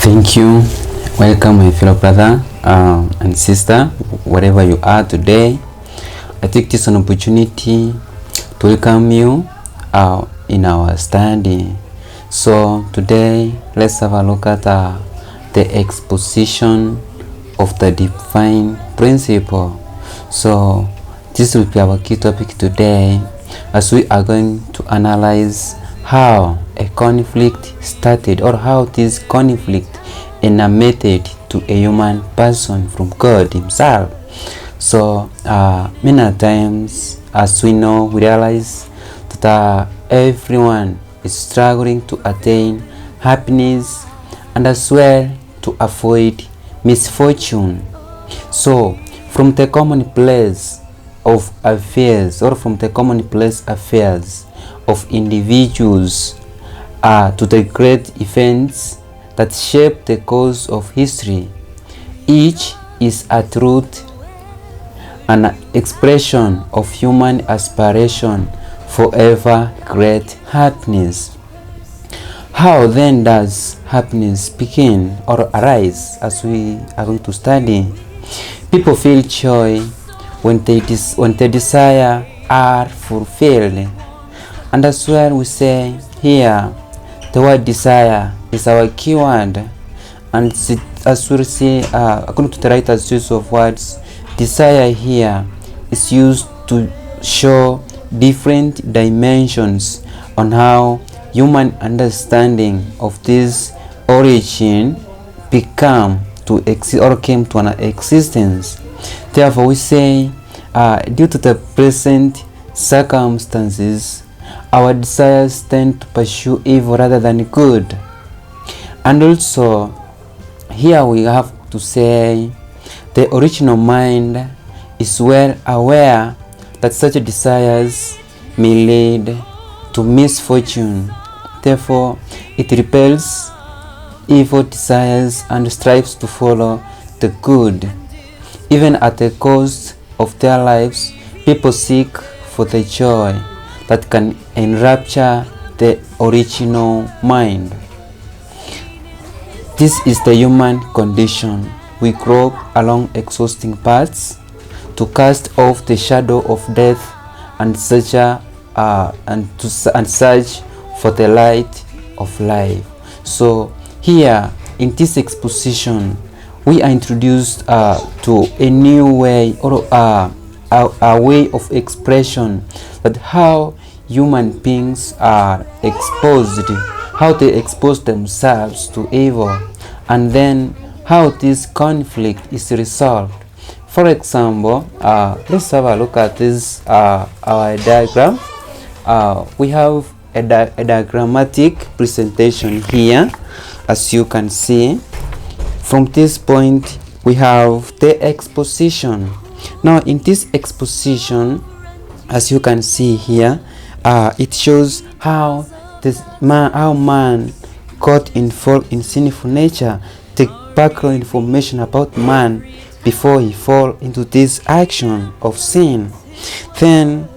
Thank you. Welcome, my fellow brother and sister, wherever you are today. I take this an opportunity to welcome you in our study. So today, let's have a look at the exposition of the divine principle. So this will be our key topic today, as we are going to analyze how a conflict started, or how this conflict emanated to a human person from God himself. So many times, as we know, we realize that everyone is struggling to attain happiness and as well to avoid misfortune. So from the commonplace of affairs, or from the commonplace affairs of individuals to the great events that shape the course of history, each is a truth, an expression of human aspiration for ever great happiness. How then does happiness begin or arise? As we are going to study, people feel joy when their desire are fulfilled. And as well, we say here the word desire is our keyword, and as we see according to the writer's use of words, desire here is used to show different dimensions on how human understanding of this origin came to an existence. Therefore, we say due to the present circumstances, our desires tend to pursue evil rather than good. And also, here we have to say the original mind is well aware that such desires may lead to misfortune. Therefore, it repels evil desires and strives to follow the good. Even at the cost of their lives, people seek for the joy that can enrapture the original mind. This is the human condition. We grope along exhausting paths to cast off the shadow of death and search for the light of life. So here in this exposition, we are introduced to a new way, or a way of expression, that how human beings are exposed, how they expose themselves to evil, and then how this conflict is resolved. For example, let's have a look at this our diagram. We have a diagrammatic presentation here, as you can see. From this point, we have the exposition. Now in this exposition, as you can see here, it shows how man got involved in sinful nature, the background information about man before he fall into this action of sin. Then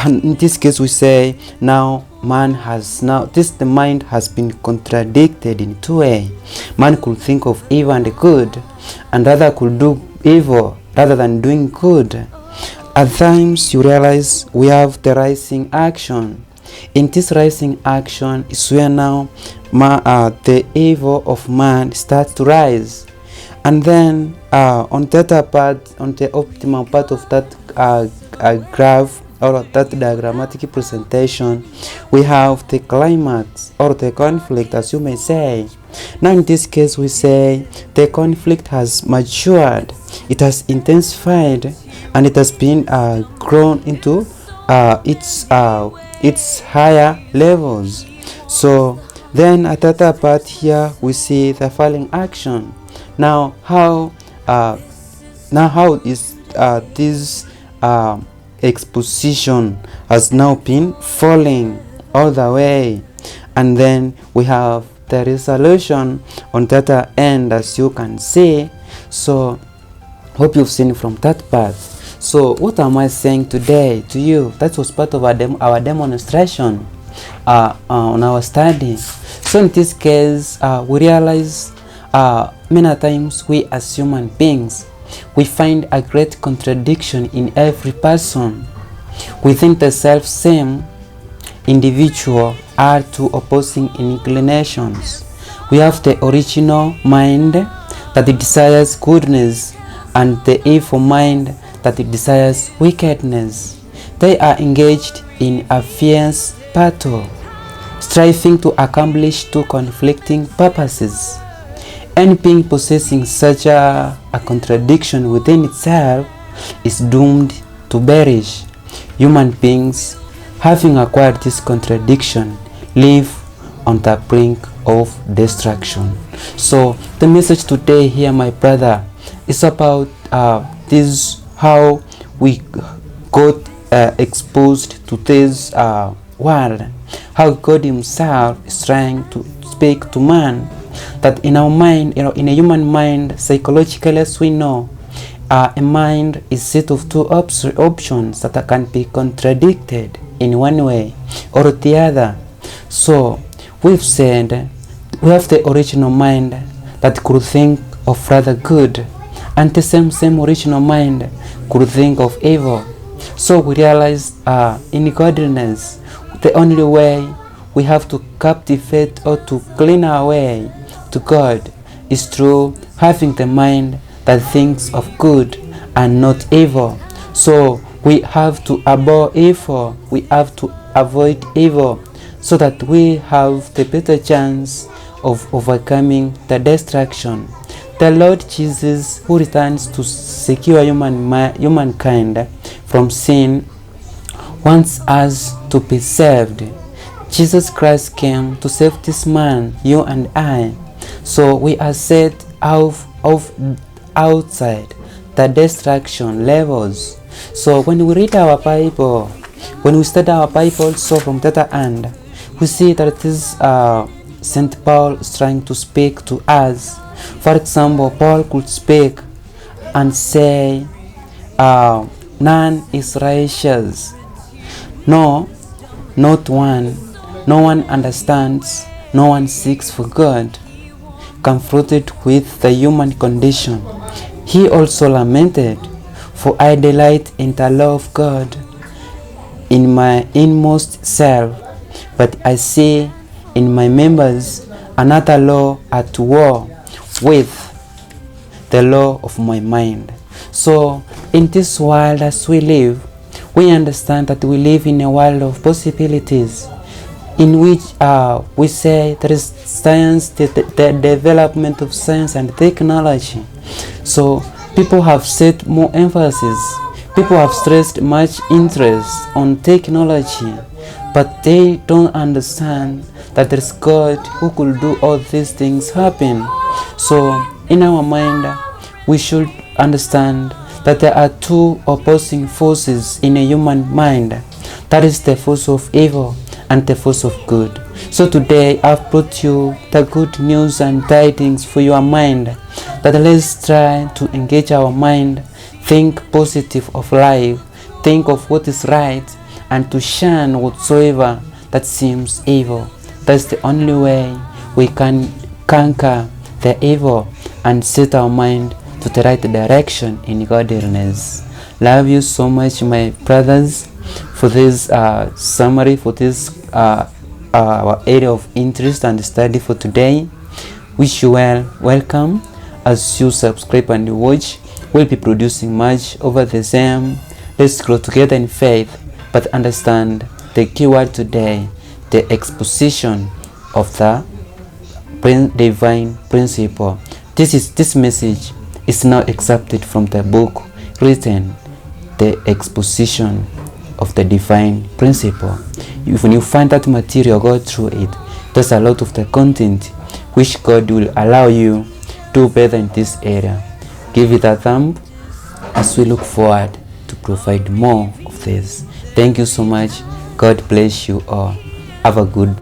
in this case, we say now the mind has been contradicted in two ways. Man could think of evil and good, and rather could do evil rather than doing good. At times, you realize we have the rising action. In this rising action is where now the evil of man starts to rise. And then on the other part, on the optimal part of that graph, or that diagrammatic presentation, we have the climax, or the conflict, as you may say. Now in this case, we say the conflict has matured, it has intensified, and it has been grown into its higher levels. So then at the other part here, we see the falling action. Now how is this exposition has now been falling all the way, and then we have the resolution on the other end, as you can see. So hope you've seen from that part. So what am I saying today to you? That was part of our demonstration on our study. So in this case, we realize many times we as human beings, we find a great contradiction in every person. We think the self-same individual are two opposing inclinations. We have the original mind that desires goodness and the evil mind that desires wickedness. They are engaged in a fierce battle, striving to accomplish two conflicting purposes. Any being possessing such a contradiction within itself is doomed to perish. Human beings, having acquired this contradiction, live on the brink of destruction. So the message today here, my brother, is about this, how we got exposed to this world, how God himself is trying to speak to man, that in our mind, in a human mind, psychologically, as we know, a mind is set of two options that can be contradicted in one way or the other. So we've said we have the original mind that could think of rather good, and the same original mind could think of evil. So we realize in godliness, the only way we have to captivate or to clean our way to God is through having the mind that thinks of good and not evil. So we have to abhor evil, we have to avoid evil, so that we have the better chance of overcoming the destruction. The Lord Jesus, who returns to secure humankind from sin, wants us to be saved. Jesus Christ came to save this man, you and I. So we are set outside the destruction levels. So when we read our Bible, when we study our Bible, so from the other hand, we see that this St. Paul is trying to speak to us. For example, Paul could speak and say, none is righteous. No, not one. No one understands. No one seeks for God. Confronted with the human condition, he also lamented, "For I delight in the law of God in my inmost self, but I see in my members another law at war with the law of my mind." So in this world as we live, we understand that we live in a world of possibilities, in which we say there is science, the development of science and technology. So people have set more emphasis, people have stressed much interest on technology, but they don't understand that there is God who could do all these things happen. So in our mind, we should understand that there are two opposing forces in a human mind. That is the force of evil and the force of good. So today I've brought you the good news and tidings for your mind, that let's try to engage our mind, think positive of life, think of what is right, and to shun whatsoever that seems evil. That's the only way we can conquer the evil and set our mind to the right direction in godliness. Love you so much, my brothers, for this summary, for this our area of interest and study for today. Wish you well. Welcome as you subscribe and watch. We'll be producing much over the same. Let's grow together in faith, but understand the keyword today, the exposition of the divine principle. This message is now accepted from the book written, The Exposition of the Divine Principle. When you find that material, go through it. There's a lot of the content which God will allow you to do better in this area. Give it a thumb as we look forward to provide more of this. Thank you so much. God bless you all. Have a good